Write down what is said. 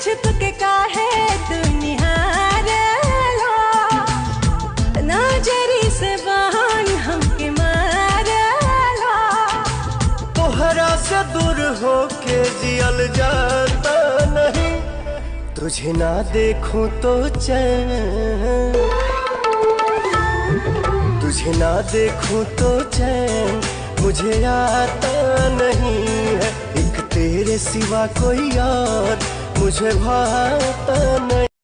छुप के काहे तू निहारेला, नजरी से बाहन हमके मारेला। तोहरा से दूर होके जियल जाता नहीं, तुझे ना देखूं तो चैन, तुझे ना देखूं तो चैन मुझे आता नहीं है। एक तेरे सिवा कोई और मुझे भाता नहीं।